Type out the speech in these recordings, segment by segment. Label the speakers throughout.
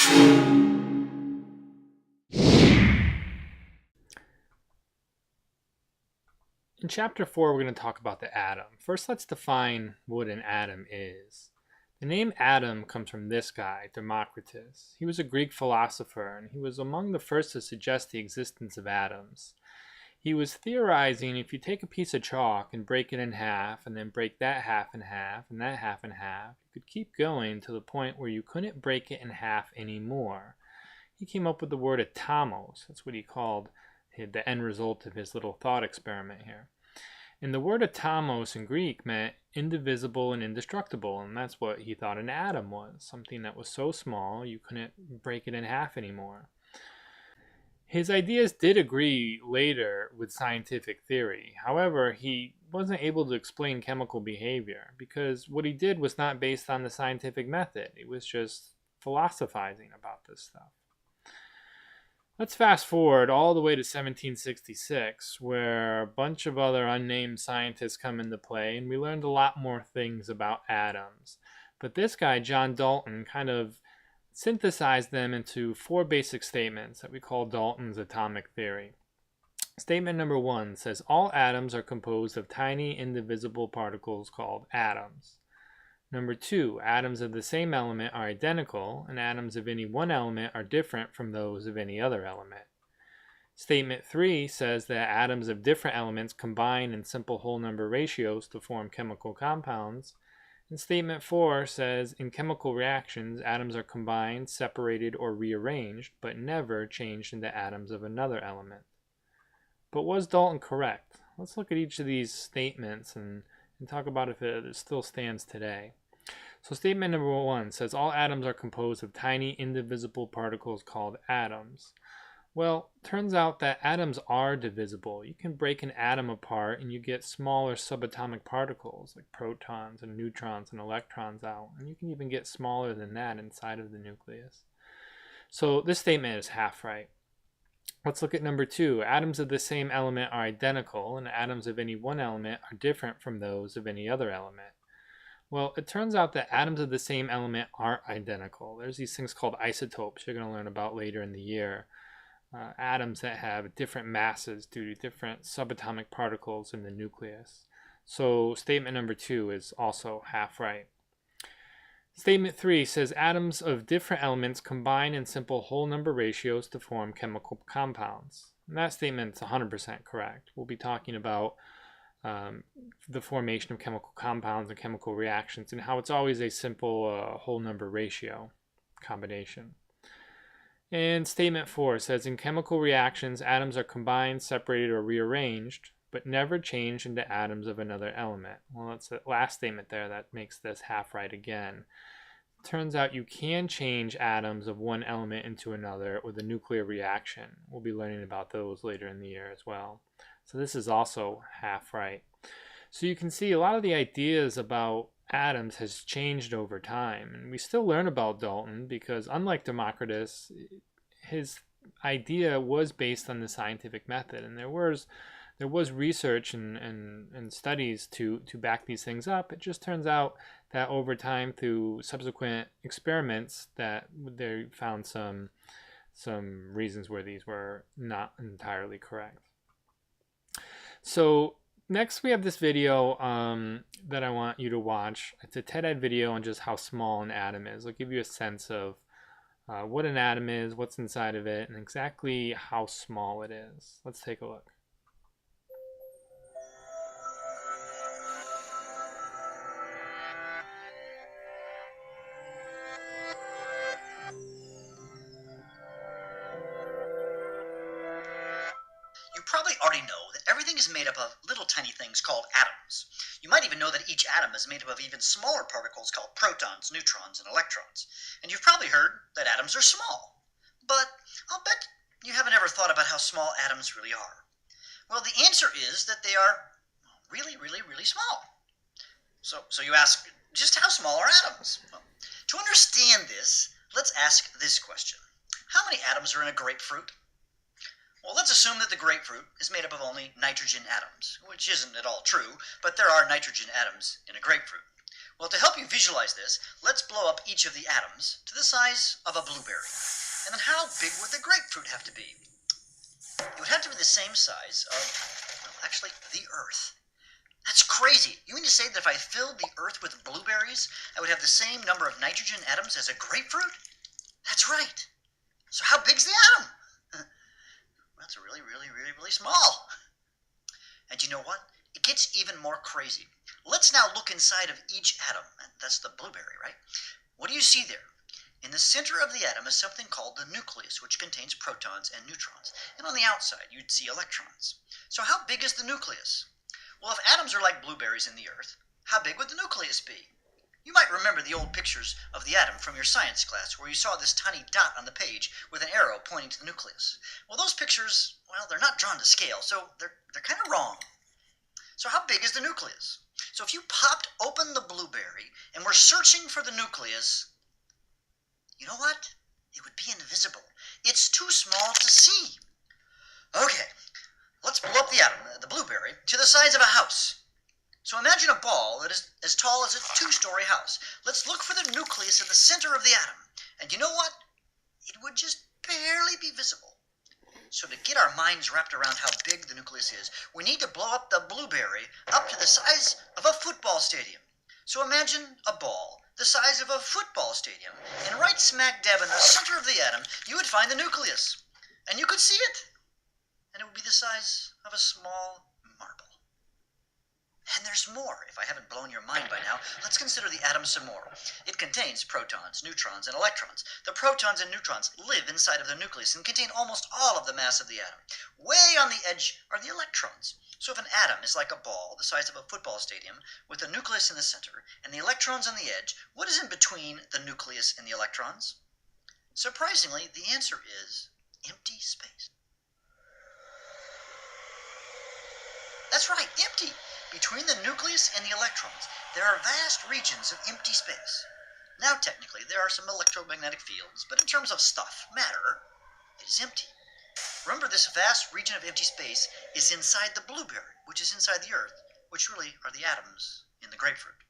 Speaker 1: In Chapter 4, we're going to talk about the atom. First, let's define what an atom is. The name atom comes from this guy, Democritus. He was a Greek philosopher, and he was among the first to suggest the existence of atoms. He was theorizing if you take a piece of chalk and break it in half, and then break that half in half, and that half in half, you could keep going to the point where you couldn't break it in half anymore. He came up with the word atomos. That's what he called the end result of his little thought experiment here. And the word atomos in Greek meant indivisible and indestructible, and that's what he thought an atom was, something that was so small you couldn't break it in half anymore. His ideas did agree later with scientific theory. However, he wasn't able to explain chemical behavior because what he did was not based on the scientific method. It was just philosophizing about this stuff. Let's fast forward all the way to 1766, where a bunch of other unnamed scientists come into play, and we learned a lot more things about atoms. But this guy, John Dalton, kind of synthesized them into 4 basic statements that we call Dalton's atomic theory. Statement number 1 says all atoms are composed of tiny indivisible particles called atoms. Number 2, atoms of the same element are identical, and atoms of any one element are different from those of any other element. Statement 3 says that atoms of different elements combine in simple whole number ratios to form chemical compounds. And Statement 4 says in chemical reactions, atoms are combined, separated, or rearranged, but never changed into atoms of another element. But was Dalton correct? Let's look at each of these statements and talk about if it still stands today. So statement number 1 says all atoms are composed of tiny indivisible particles called atoms. Well, turns out that atoms are divisible. You can break an atom apart and you get smaller subatomic particles like protons and neutrons and electrons out. And you can even get smaller than that inside of the nucleus. So this statement is half right. Let's look at number 2. Atoms of the same element are identical, and atoms of any one element are different from those of any other element. Well, it turns out that atoms of the same element aren't identical. There's these things called isotopes you're going to learn about later in the year. Atoms that have different masses due to different subatomic particles in the nucleus. So statement number 2 is also half right. Statement 3 says atoms of different elements combine in simple whole number ratios to form chemical compounds. And that statement is 100% correct. We'll be talking about the formation of chemical compounds and chemical reactions and how it's always a simple whole number ratio combination. And statement 4 says in chemical reactions, atoms are combined, separated, or rearranged, but never changed into atoms of another element. Well, that's the last statement there that makes this half right again. Turns out you can change atoms of one element into another with a nuclear reaction. We'll be learning about those later in the year as well. So this is also half right. So you can see a lot of the ideas about atoms has changed over time. And we still learn about Dalton because unlike Democritus, his idea was based on the scientific method. And there was research and studies to back these things up. It just turns out that over time through subsequent experiments that they found some reasons where these were not entirely correct. So next we have this video that I want you to watch. It's a TED-Ed video on just how small an atom is. It'll give you a sense of what an atom is, what's inside of it, and exactly how small it is. Let's take a look.
Speaker 2: You probably already know that everything is made up of little tiny things called atoms. You might even know that each atom is made up of even smaller particles called protons, neutrons, and electrons. And you've probably heard that atoms are small. But I'll bet you haven't ever thought about how small atoms really are. Well, the answer is that they are really, really, really small. So you ask, just how small are atoms? Well, to understand this, let's ask this question. How many atoms are in a grapefruit? Well, let's assume that the grapefruit is made up of only nitrogen atoms, which isn't at all true, but there are nitrogen atoms in a grapefruit. Well, to help you visualize this, let's blow up each of the atoms to the size of a blueberry. And then how big would the grapefruit have to be? It would have to be the same size of, well, actually, the Earth. That's crazy. You mean to say that if I filled the Earth with blueberries, I would have the same number of nitrogen atoms as a grapefruit? That's right. So how big's the atom? Well, it's really small. And you know what? It gets even more crazy. Let's now look inside of each atom. That's the blueberry, right? What do you see there? In the center of the atom is something called the nucleus, which contains protons and neutrons. And on the outside, you'd see electrons. So how big is the nucleus? Well, if atoms are like blueberries in the Earth, how big would the nucleus be? You might remember the old pictures of the atom from your science class where you saw this tiny dot on the page with an arrow pointing to the nucleus. Well, those pictures, well, they're not drawn to scale, so they're kind of wrong. So how big is the nucleus? So if you popped open the blueberry and were searching for the nucleus, you know what? It would be invisible. It's too small to see. Okay, let's blow up the atom, the blueberry, to the size of a house. So imagine a ball that is as tall as a two-story house. Let's look for the nucleus in the center of the atom. And you know what? It would just barely be visible. So to get our minds wrapped around how big the nucleus is, we need to blow up the blueberry up to the size of a football stadium. So imagine a ball the size of a football stadium, and right smack dab in the center of the atom, you would find the nucleus. And you could see it. And it would be the size of a small marble. And there's more. If I haven't blown your mind by now, let's consider the atom some more. It contains protons, neutrons, and electrons. The protons and neutrons live inside of the nucleus and contain almost all of the mass of the atom. Way on the edge are the electrons. So if an atom is like a ball the size of a football stadium with the nucleus in the center and the electrons on the edge, what is in between the nucleus and the electrons? Surprisingly, the answer is empty space. That's right, empty. Between the nucleus and the electrons, there are vast regions of empty space. Now, technically, there are some electromagnetic fields, but in terms of stuff, matter, it is empty. Remember, this vast region of empty space is inside the blueberry, which is inside the Earth, which really are the atoms in the grapefruit.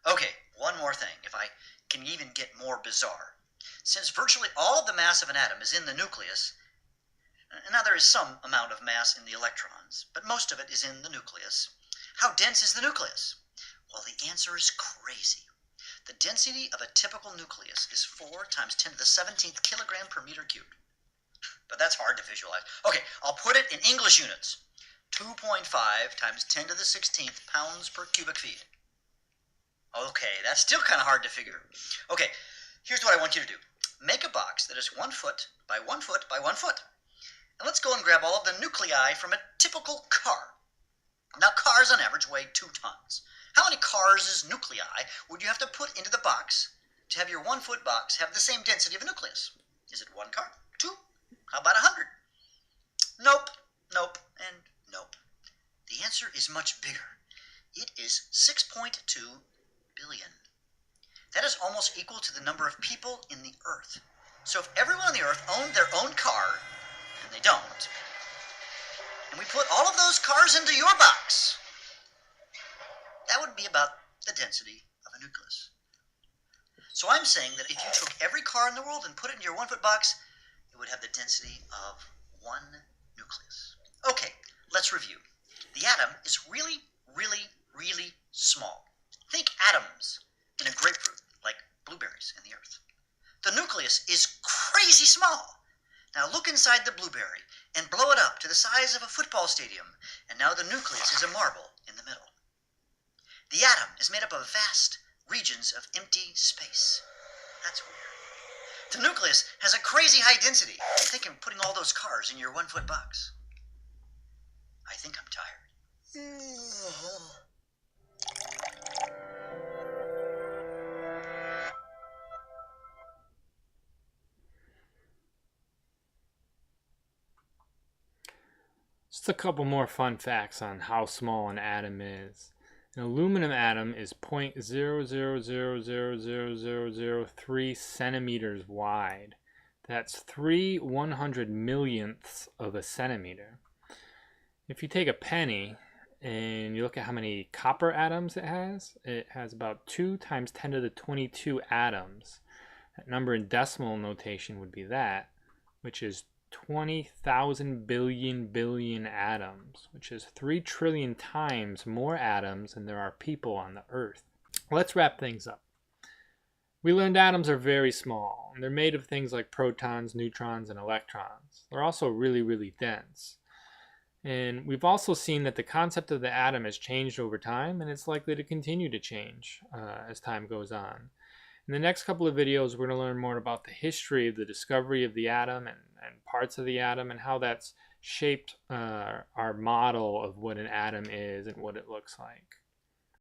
Speaker 2: Okay, one more thing, if I can even get more bizarre. Since virtually all of the mass of an atom is in the nucleus, now there is some amount of mass in the electrons, but most of it is in the nucleus. How dense is the nucleus? Well, the answer is crazy. The density of a typical nucleus is 4 times 10 to the 17th kilogram per meter cubed. But that's hard to visualize. Okay, I'll put it in English units. 2.5 times 10 to the 16th pounds per cubic feet. Okay, that's still kind of hard to figure. Okay, here's what I want you to do. Make a box that is 1 foot by 1 foot by 1 foot. And let's go and grab all of the nuclei from a typical car. Now, cars on average weigh 2 tons. How many cars' nuclei would you have to put into the box to have your 1 foot box have the same density of a nucleus? Is it 1 car? 2? How about 100? Nope, nope, and nope. The answer is much bigger. It is 6.2 billion. That is almost equal to the number of people in the Earth. So if everyone on the Earth owned their own car, and they don't, and we put all of those cars into your box, that would be about the density of a nucleus. So I'm saying that if you took every car in the world and put it in your 1 foot box, it would have the density of 1 nucleus. Okay, let's review. The atom is really small. Think atoms in a grapefruit, like blueberries in the Earth. The nucleus is crazy small. Now look inside the blueberry and blow it up to the size of a football stadium, and now the nucleus is a marble in the middle. The atom is made up of vast regions of empty space. That's weird. The nucleus has a crazy high density. Think of putting all those cars in your 1 foot box. I think I'm tired.
Speaker 1: Just a couple more fun facts on how small an atom is. An aluminum atom is 0.0000003 centimeters wide. That's 3/100 millionths of a centimeter. If you take a penny and you look at how many copper atoms it has about 2 times 10 to the 22 atoms. That number in decimal notation would be that, which is 20,000 billion atoms, which is 3 trillion times more atoms than there are people on the Earth. Let's wrap things up. We learned atoms are very small, and they're made of things like protons, neutrons, and electrons. They're also really, really dense. And we've also seen that the concept of the atom has changed over time, and it's likely to continue to change as time goes on. In the next couple of videos, we're going to learn more about the history of the discovery of the atom and parts of the atom and how that's shaped our model of what an atom is and what it looks like.